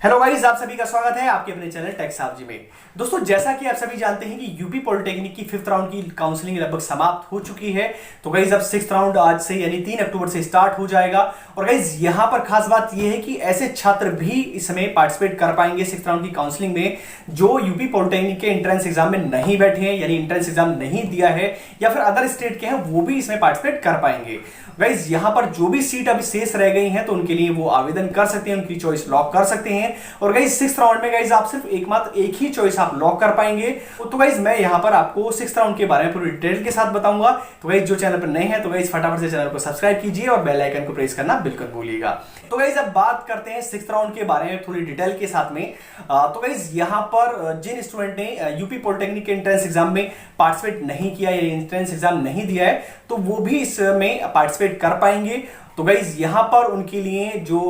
Hello guys, आप सभी का स्वागत है आपके अपने चैनल टेक साहब जी में। दोस्तों, जैसा कि आप सभी जानते हैं कि यूपी पॉलिटेक्निक की 5th राउंड की काउंसलिंग लगभग समाप्त हो चुकी है। तो गाइस अब 6th राउंड आज से यानी 3 अक्टूबर से स्टार्ट हो जाएगा। और गाइस यहां पर खास बात यह है कि ऐसे छात्र भी इस समय पार्टिसिपेट कर पाएंगे 6th राउंड की काउंसलिंग में जो यूपी पॉलिटेक्निक के एंट्रेंस एग्जाम में नहीं बैठे हैं, यानी एंट्रेंस एग्जाम नहीं दिया है या फिर अदर स्टेट के हैं, वो भी इसमें पार्टिसिपेट कर पाएंगे। गाइस यहां पर जो भी सीट अभी शेष रह गई हैं तो उनके लिए वो आवेदन कर सकते हैं, उनकी चॉइस लॉक कर सकते हैं। और गाइस 6th राउंड में गाइस आप सिर्फ एकमात्र एक ही चॉइस आप लॉक कर पाएंगे। तो गाइस मैं यहां पर आपको 6th राउंड के बारे में पूरी डिटेल के साथ बताऊंगा। तो गाइस जो चैनल पर नए हैं तो गाइस फटाफट से चैनल को सब्सक्राइब कीजिए और बेल आइकन को प्रेस करना बिल्कुल भूलिएगा। तो गाइस अब बात करते हैं 6th राउंड के बारे में थोड़ी डिटेल के साथ में। तो गाइस यहां पर जिन स्टूडेंट ने यूपी पॉलिटेक्निक के एंट्रेंस एग्जाम में पार्टिसिपेट नहीं किया या एंट्रेंस एग्जाम नहीं दिया है तो वो भी इसमें पार्टिसिपेट कर पाएंगे। तो गाइज यहां पर उनके लिए जो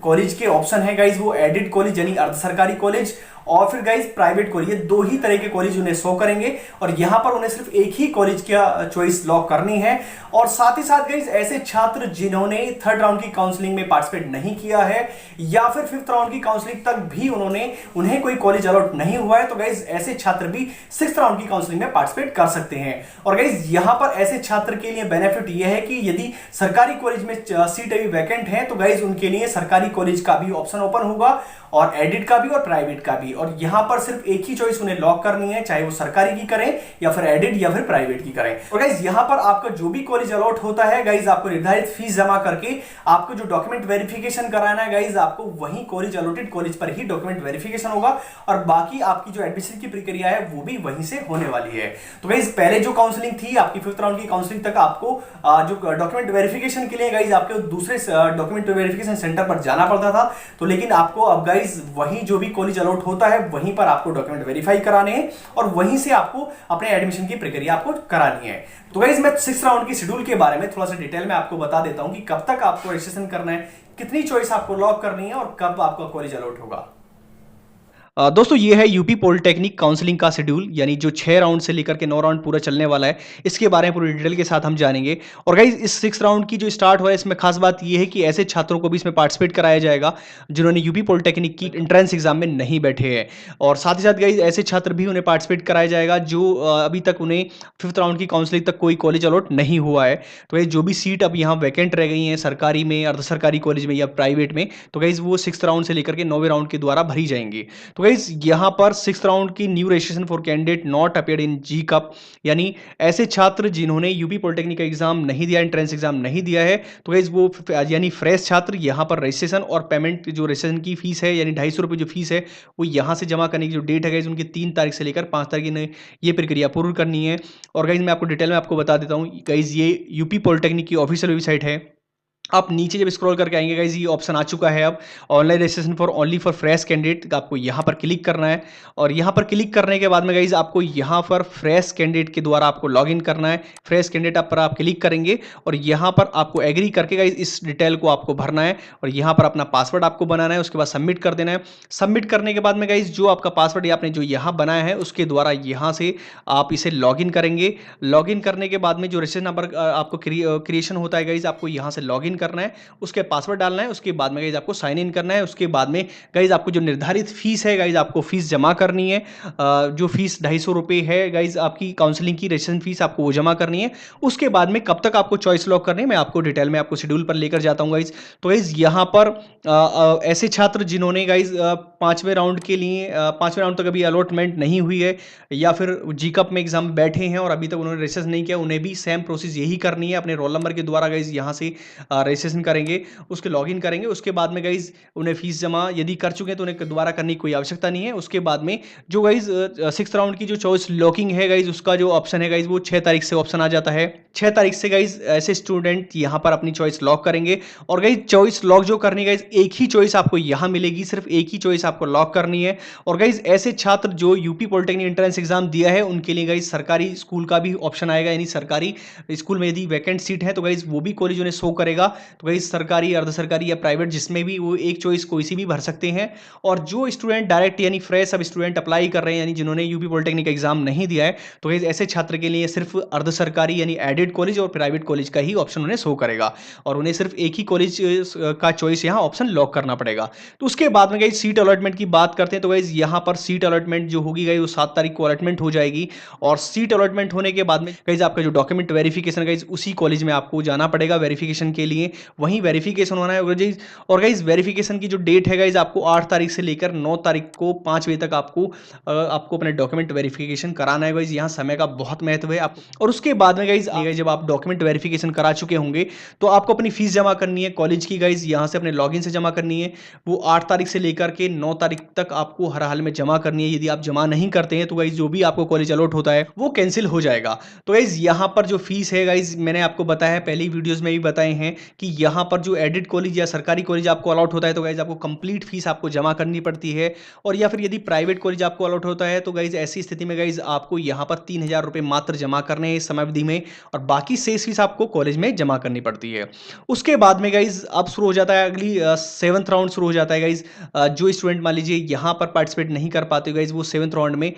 कॉलेज के ऑप्शन है गाइज वो एडेड कॉलेज यानी अर्ध सरकारी कॉलेज और फिर गाइज प्राइवेट कॉलेज, ये दो ही तरह के कॉलेज उन्हें शो करेंगे। और यहां पर उन्हें सिर्फ एक ही कॉलेज का चॉइस लॉक करनी है। और साथ ही साथ गाइज ऐसे छात्र जिन्होंने 3rd राउंड की काउंसलिंग में पार्टिसिपेट नहीं किया है या फिर 5th राउंड की काउंसलिंग तक भी उन्हें कोई कॉलेज अलॉट नहीं हुआ है तो गाइज ऐसे छात्र भी 6th राउंड की काउंसलिंग में पार्टिसिपेट कर सकते हैं। और गाइज यहां पर ऐसे छात्र के लिए बेनिफिट यह है कि यदि सरकारी कॉलेज में सीट अभी वैकेंट है तो गाइज उनके लिए सरकारी कॉलेज का भी ऑप्शन ओपन होगा और एडिड का भी और प्राइवेट का भी। और यहां पर सिर्फ एक ही चॉइस उन्हें लॉक करनी है, चाहे वो सरकारी की करें या फिर एडिड या फिर प्राइवेट की करें। और गाइज यहां पर आपका जो भी कॉलेज अलॉट होता है गाइज आपको निर्धारित फीस जमा करके आपको जो डॉक्यूमेंट वेरिफिकेशन कराना है गाइज आपको वही कॉलेज अलॉटेड कॉलेज पर ही डॉक्यूमेंट वेरिफिकेशन होगा और बाकी आपकी जो एडमिशन की प्रक्रिया है वो भी वहीं से होने वाली है। तो गाइज पहले जो काउंसलिंग थी आपकी 5th राउंड की काउंसलिंग तक आपको जो डॉक्यूमेंट वेरिफिकेशन के लिए गाइज आपके दूसरे डॉक्यूमेंट वेरिफिकेशन सेंटर पर जाना पड़ता था। तो लेकिन आपको अब गाइज वहीं जो भी कॉलेज अलॉट होता है वहीं पर आपको डॉक्यूमेंट वेरीफाई कराने हैं और वहीं से आपको अपने एडमिशन की प्रक्रिया आपको करानी है। तो गाइस मैं 6th राउंड की शेड्यूल के बारे में थोड़ा सा डिटेल में आपको बता देता हूं कि कब तक आपको रजिस्ट्रेशन करना है, कितनी चॉइस आपको लॉक करनी है और कब आपका कॉलेज अलॉट होगा। दोस्तों ये है यूपी पॉलिटेक्निक काउंसलिंग का शेड्यूल, यानी जो 6 राउंड से लेकर के 9 राउंड पूरा चलने वाला है। इसके बारे में पूरी डिटेल के साथ हम जानेंगे। और गाइज इस 6 राउंड की जो स्टार्ट हुआ है इसमें खास बात ये है कि ऐसे छात्रों को भी इसमें पार्टिसिपेट कराया जाएगा जिन्होंने यूपी पॉलिटेक्निक की एंट्रेंस एग्जाम में नहीं बैठे हैं। और साथ ही साथ गाइज ऐसे छात्र भी उन्हें पार्टिसिपेट कराया जाएगा जो अभी तक उन्हें 5th राउंड की काउंसलिंग तक कोई कॉलेज अलॉट नहीं हुआ है। तो गाइज जो भी सीट अब यहाँ वैकेंट रह गई हैं सरकारी में, अर्ध सरकारी कॉलेज में या प्राइवेट में, तो गाइज वो 6th राउंड से लेकर के 9वें राउंड के द्वारा भरी जाएंगी। तो गाइज यहाँ पर 6th राउंड की new registration for candidate not appeared in G cup, यानी ऐसे छात्र जिन्होंने यूपी पॉलिटेक्निक का एग्जाम नहीं दिया, एंट्रेंस एग्जाम नहीं दिया है, तो गाइस वो यानी फ्रेश छात्र यहां पर रजिस्ट्रेशन और पेमेंट जो रजिस्ट्रेशन की फीस है यानी 250 रुपये जो फीस है वो यहां से जमा करने की जो डेट है गाइस उनकी 3 तारीख से लेकर 5 तारीख ने ये प्रक्रिया पूर्ण करनी है। और गाइस मैं आपको डिटेल में आपको बता देता हूं गाइस, ये यूपी पॉलिटेक्निक की ऑफिशियल वेबसाइट है। आप नीचे जब स्क्रॉल करके आएंगे गाइस ये ऑप्शन आ चुका है अब online registration for only for fresh candidate, आपको यहाँ पर क्लिक करना है। और यहाँ पर क्लिक करने के बाद में गाइस आपको यहाँ पर फ्रेश कैंडिडेट के द्वारा आपको लॉगिन करना है। फ्रेश कैंडिडेट पर आप क्लिक करेंगे और यहाँ पर आपको एग्री करके गाइस इस डिटेल को आपको भरना है और यहाँ पर अपना पासवर्ड आपको बनाना है, उसके बाद सबमिट कर देना है। सबमिट करने के बाद में गाइस जो आपका पासवर्ड आपने जो यहाँ बनाया है उसके द्वारा यहाँ से आप इसे लॉगिन करेंगे। लॉगिन करने के बाद में जो रजिस्ट्रेशन नंबर आपको क्रिएशन होता है गाइस आपको यहाँ से लॉगिन करना है, उसके पासवर्ड डालना है, उसके बाद में गाइस आपको साइन इन करना है। उसके बाद में गाइस आपको जो निर्धारित फीस है गाइस आपको फीस जमा करनी है। जो फीस 250 रुपये है गाइस आपकी काउंसलिंग की रजिस्ट्रेशन फीस आपको वो जमा करनी है। उसके बाद में कब तक आपको चॉइस लॉक करनी है मैं आपको डिटेल में आपको शेड्यूल पर लेकर जाता हूँ गाइस। तो गाइस यहाँ पर ऐसे छात्र जिन्होंने गाइस 5वें राउंड के लिए 5वें राउंड तक अभी अलॉटमेंट नहीं हुई है या फिर जी कप में एग्जाम बैठे हैं और अभी तक उन्होंने रजिस्ट्रेशन नहीं किया, उन्हें भी सेम प्रोसेस यही करनी है। अपने रोल नंबर के द्वारा गाइस यहाँ से रजिस्ट्रेशन करेंगे, उसके लॉगिन करेंगे। उसके बाद में गाइज उन्हें फीस जमा यदि कर चुके हैं तो उन्हें दोबारा करने की कोई आवश्यकता नहीं है। उसके बाद में जो गाइज 6th राउंड की जो चॉइस लॉकिंग है गाइज उसका जो ऑप्शन है गाइज वो 6 तारीख से ऑप्शन आ जाता है। 6 तारीख से गाइज ऐसे स्टूडेंट यहां पर अपनी चॉइस लॉक करेंगे और गाइज चॉइस लॉक जो करनी है गाइज एक ही चॉइस आपको यहां मिलेगी, सिर्फ एक ही चॉइस आपको लॉक करनी है। और गाइज ऐसे छात्र जो यूपी पॉलिटेक्निक एंट्रेंस एग्जाम दिया है उनके लिए गाइज सरकारी स्कूल का भी ऑप्शन आएगा, यानी सरकारी स्कूल में यदि वैकेंट सीट है तो गाइज वो भी कॉलेज उन्हें शो करेगा। तो गाइस सरकारी, अर्ध सरकारी या प्राइवेट जिसमें भी वो एक चॉइस कोई सी भी भर सकते हैं। और जो स्टूडेंट डायरेक्ट यानी फ्रेश अब स्टूडेंट अप्लाई कर रहे हैं, यानी जिन्होंने यूपी पॉलिटेक्निक एग्जाम नहीं दिया है, तो गाइस ऐसे छात्र के लिए सिर्फ अर्ध सरकारी यानी एडेड कॉलेज और प्राइवेट कॉलेज का ही ऑप्शन उन्हें शो करेगा, और उन्हें सिर्फ एक ही कॉलेज का चॉइस यहाँ ऑप्शन लॉक करना पड़ेगा। तो उसके बाद में गाइस सीट अलॉटमेंट की बात करते हैं, तो गाइस यहाँ पर सीट अलॉटमेंट जो होगी गाइस वो 7 तारीख को अलॉटमेंट हो जाएगी। और सीट अलॉटमेंट होने के बाद में गाइस आपका जो डॉक्यूमेंट वेरिफिकेशन गाइस उसी कॉलेज में आपको जाना पड़ेगा वेरिफिकेशन के लिए, वहीं वेरिफिकेशन होना है। और गाइस वेरिफिकेशन की जो डेट है गाइस आपको 8 तारीख से लेकर 9 तारीख को 5 बजे तक आपको अपने डॉक्यूमेंट वेरिफिकेशन कराना है गाइस। यहाँ समय का बहुत महत्व है आपको। और उसके बाद में गाइस जब आप डॉक्यूमेंट वेरिफिकेशन करा चुके होंगे तो आपको अपनी फीस जमा करनी है कॉलेज की गाइस, यहाँ से अपने लॉगिन से जमा करनी है। वो 8 तारीख से लेकर के 9 तारीख तक आपको हर हाल में जमा करनी है। यदि आप जमा नहीं करते हैं तो गाइस जो भी आपको कॉलेज अलॉट होता है वो कैंसिल हो जाएगा। तो गाइस यहाँ पर जो फीस है गाइस मैंने आपको बताया है, पहली वीडियोस में भी बताए हैं कि यहाँ पर जो एडेड कॉलेज या सरकारी कॉलेज आपको अलॉट होता है तो गाइस आपको कंप्लीट फीस आपको जमा करनी पड़ती है। और या फिर यदि प्राइवेट कॉलेज आपको अलॉट होता है तो गाइस ऐसी स्थिति में गाइस आपको यहाँ पर 3,000 रुपये मात्र जमा करने हैं इस समय अवधि में, और बाकी शेष फीस आपको कॉलेज में जमा करनी पड़ती है। उसके बाद में गाइस अब शुरू हो जाता है अगली 7th राउंड शुरू हो जाता है गाइस। जो स्टूडेंट मान लीजिए यहाँ पर पार्टिसिपेट नहीं कर पाते गाइस वो 7th राउंड में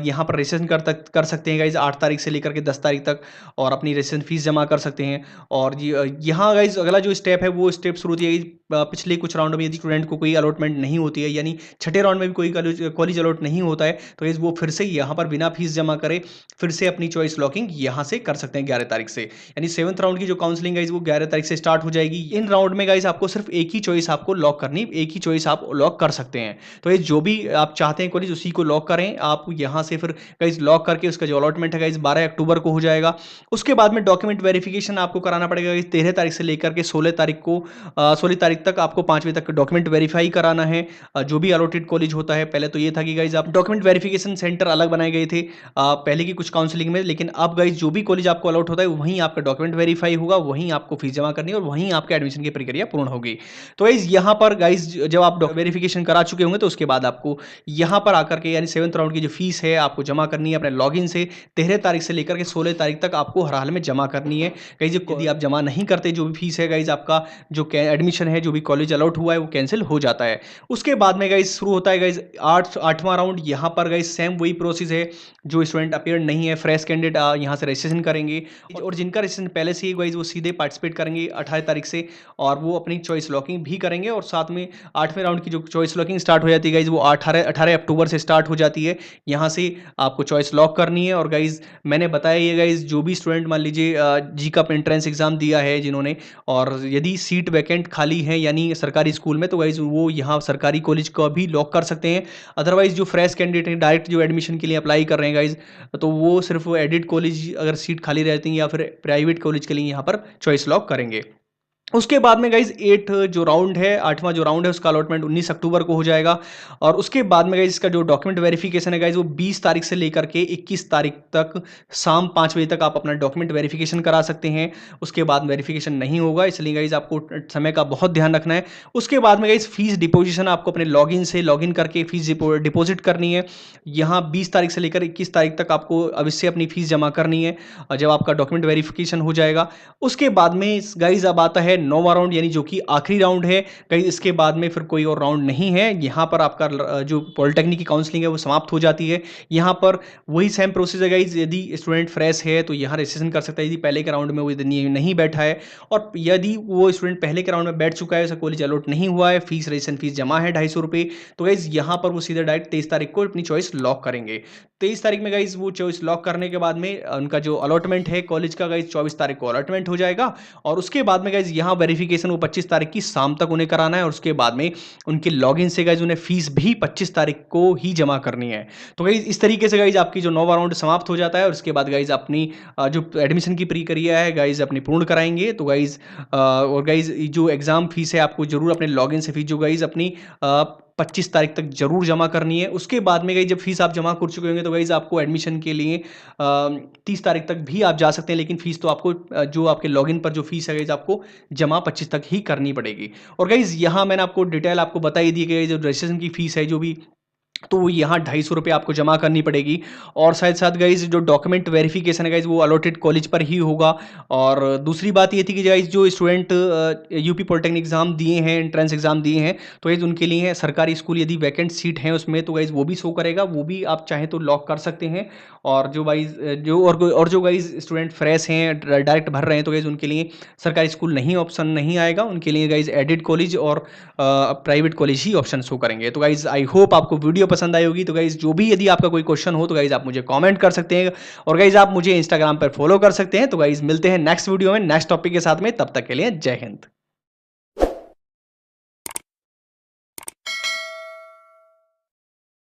यहाँ पर रजिस्ट्रेशन कर सकते हैं गाइस 8 तारीख से लेकर के 10 तारीख तक, और अपनी रजिस्ट्रेशन फीस जमा कर सकते हैं। और यहाँ गाइस अगला जो स्टेप है वो स्टेप शुरू होती है पिछले कुछ राउंड में। यदि स्टूडेंट को कोई अलॉटमेंट नहीं होती है, यानी छठे राउंड में भी कोई कॉलेज अलॉट नहीं होता है, तो गाइस वो फिर से यहाँ पर बिना फीस जमा करे फिर से अपनी चॉइस लॉकिंग यहाँ से कर सकते हैं 11 तारीख से। यानी 7th राउंड की जो काउंसलिंग गाइस वो 11 तारीख से स्टार्ट हो जाएगी। इन राउंड में गाइस आपको सिर्फ एक ही चॉइस आपको लॉक करनी, एक ही चॉइस आप लॉक कर सकते हैं। तो ये जो भी आप चाहते हैं कॉलेज उसी को लॉक करें आप यहाँ से, फिर गाइस लॉक करके उसका जो अलॉटमेंट है गाइस 12 अक्टूबर को हो जाएगा। उसके बाद में डॉक्यूमेंट वेरिफिकेशन आपको कराना पड़ेगा 13 तारीख से लेकर के 16 तारीख तक आपको 5 बजे तक डॉक्यूमेंट वेरीफाई कराना है जो भी अलॉटेड कॉलेज होता है। पहले तो ये था कि गाइस आप डॉक्यूमेंट वेरिफिकेशन सेंटर अलग बनाए गए थे पहले की कुछ काउंसलिंग में, लेकिन अब गाइस जो भी कॉलेज आपको अलॉट होता है वहीं आपका डॉक्यूमेंट वेरीफाई होगा, वहीं आपको फीस जमा करनी है और वहीं आपके एडमिशन की प्रक्रिया पूर्ण होगी। तो गाइस यहाँ पर गाइस जब आप वेरिफिकेशन करा चुके होंगे तो उसके बाद आपको यहाँ पर आकर के यानी 7th राउंड की जो फीस है आपको जमा करनी है अपने लॉगिन से 13 तारीख से लेकर के 16 तारीख तक आपको हर हाल में जमा करनी है। गाइस यदि आप जमा नहीं करते जो भी फीस है गाइस आपका जो एडमिशन है जो भी कॉलेज अलॉट हुआ है वो कैंसिल हो जाता है। उसके बाद में गाइस शुरू होता है गाइस 8वां राउंड। यहाँ पर गाइस सेम वही प्रोसेस है, जो स्टूडेंट अपीयर नहीं है फ्रेश कैंडिडेट यहाँ से रजिस्ट्रेशन करेंगे, और जिनका रजिस्ट्रेशन पहले से ही गाइस वो सीधे पार्टिसिपेट करेंगे 18 तारीख से, और वो अपनी चॉइस लॉकिंग भी करेंगे। और साथ में 8वें राउंड की जो चॉइस लॉकिंग स्टार्ट हो जाती है गाइस वो 18 अक्टूबर से स्टार्ट हो जाती है। यहाँ से आपको चॉइस लॉक करनी है। और गाइस मैंने बताया ये गाइस जो भी स्टूडेंट मान लीजिए जी का एंट्रेंस एग्जाम दिया है जिन्होंने, और यदि सीट वैकेंट खाली है यानी सरकारी स्कूल में, तो गाइस वो यहाँ सरकारी कॉलेज को भी लॉक कर सकते हैं। अदरवाइज जो फ्रेश कैंडिडेट हैं डायरेक्ट जो एडमिशन के लिए अप्लाई कर रहे हैं गाइस, तो वो सिर्फ एडेड कॉलेज अगर सीट खाली रहती है या फिर प्राइवेट कॉलेज के लिए यहाँ पर चॉइस लॉक करेंगे। उसके बाद में गाइस 8 जो राउंड है 8वां जो राउंड है उसका अलॉटमेंट 19 अक्टूबर को हो जाएगा। और उसके बाद में गाइस इसका जो डॉक्यूमेंट वेरिफिकेशन है गाइस वो 20 तारीख से लेकर के 21 तारीख तक शाम 5 बजे तक आप अपना डॉक्यूमेंट वेरिफिकेशन करा सकते हैं। उसके बाद वेरिफिकेशन नहीं होगा, इसलिए गाइस आपको समय का बहुत ध्यान रखना है। उसके बाद में गाइस फीस डिपोजिशन आपको अपने लॉगिन करके फीस डिपोजिट करनी है। यहाँ 20 तारीख से लेकर 21 तारीख तक आपको अवश्य अपनी फीस जमा करनी है जब आपका डॉक्यूमेंट वेरिफिकेशन हो जाएगा। उसके बाद में गाइस अब आता है 9वां राउंड, यानी जो कि आखिरी राउंड है। कहीं इसके बाद में फिर कोई और राउंड नहीं है। यहाँ पर आपका जो पॉलिटेक्निक की काउंसलिंग है वो समाप्त हो जाती है। यहाँ पर वही सेम प्रोसेस है गाइस, यदि स्टूडेंट फ्रेश है तो यहाँ रजिस्ट्रेशन कर सकता है यदि पहले के राउंड में वो नहीं बैठा है, और यदि वो स्टूडेंट पहले के राउंड में बैठ चुका है, उसे कॉलेज अलॉट नहीं हुआ है, फीस रजिस्ट्रेशन फीस जमा है 250 रुपये, तो गाइस यहाँ पर वो सीधे डायरेक्ट 23 तारीख को अपनी चॉइस लॉक करेंगे। 23 तारीख में गाइस वो चॉइस लॉक करने के बाद में उनका जो अलॉटमेंट है कॉलेज का गाइस 24 तारीख को अलॉटमेंट हो जाएगा। और उसके बाद में गाइस यहाँ वेरिफिकेशन वो 25 तारीख की शाम तक उन्हें कराना है, और उसके बाद में उनके लॉगिन से गाइस उन्हें फीस भी 25 तारीख को ही जमा करनी है। तो गाइस इस तरीके से गाइस आपकी जो 9वां राउंड समाप्त हो जाता है, और उसके बाद गाइस अपनी जो एडमिशन की प्रक्रिया है गाइस अपनी पूर्ण कराएंगे। तो गाइस और गाइस जो एग्जाम फीस है आपको जरूर अपने लॉगिन से फीस जो गाइस अपनी 25 तारीख तक जरूर जमा करनी है। उसके बाद में गाइस जब फीस आप जमा कर चुके होंगे तो गाइस आपको एडमिशन के लिए 30 तारीख तक भी आप जा सकते हैं, लेकिन फीस तो आपको जो आपके लॉगिन पर जो फीस है गाइस आपको जमा 25 तक ही करनी पड़ेगी। और गाइस यहाँ मैंने आपको डिटेल आपको बता ही दी कि जो रजिस्ट्रेशन की फीस है जो भी तो वो यहाँ 250 रुपये आपको जमा करनी पड़ेगी। और साथ-साथ गाइज़ जो डॉक्यूमेंट वेरिफ़िकेशन है गाइज़ वो अलॉटेड कॉलेज पर ही होगा। और दूसरी बात ये थी कि गाइज़ जो स्टूडेंट यूपी पॉलिटेक्निक एग्ज़ाम दिए हैं, एंट्रेंस एग्ज़ाम दिए हैं, तो गाइज़ उनके लिए सरकारी स्कूल यदि वैकेंट सीट हैं उसमें तो गाइज़ वो भी शो करेगा, वो भी आप चाहें तो लॉक कर सकते हैं। और जो गाइज़ जो गाइज़ स्टूडेंट फ्रेश हैं, डायरेक्ट भर रहे हैं, तो गाइज़ उनके लिए सरकारी स्कूल नहीं ऑप्शन नहीं आएगा, उनके लिए गाइज़ एडेड कॉलेज और प्राइवेट कॉलेज ही ऑप्शन शो करेंगे। तो गाइज़ आई होप आपको वीडियो पसंद आई होगी। तो गाइज़ जो भी यदि आपका कोई क्वेश्चन हो तो गाइज़ आप मुझे कमेंट कर सकते हैं और गाइज़ आप मुझे इंस्टाग्राम पर फॉलो कर सकते हैं। तो गाइज़ मिलते हैं नेक्स्ट वीडियो में नेक्स्ट टॉपिक के साथ में, तब तक के लिए जय हिंद।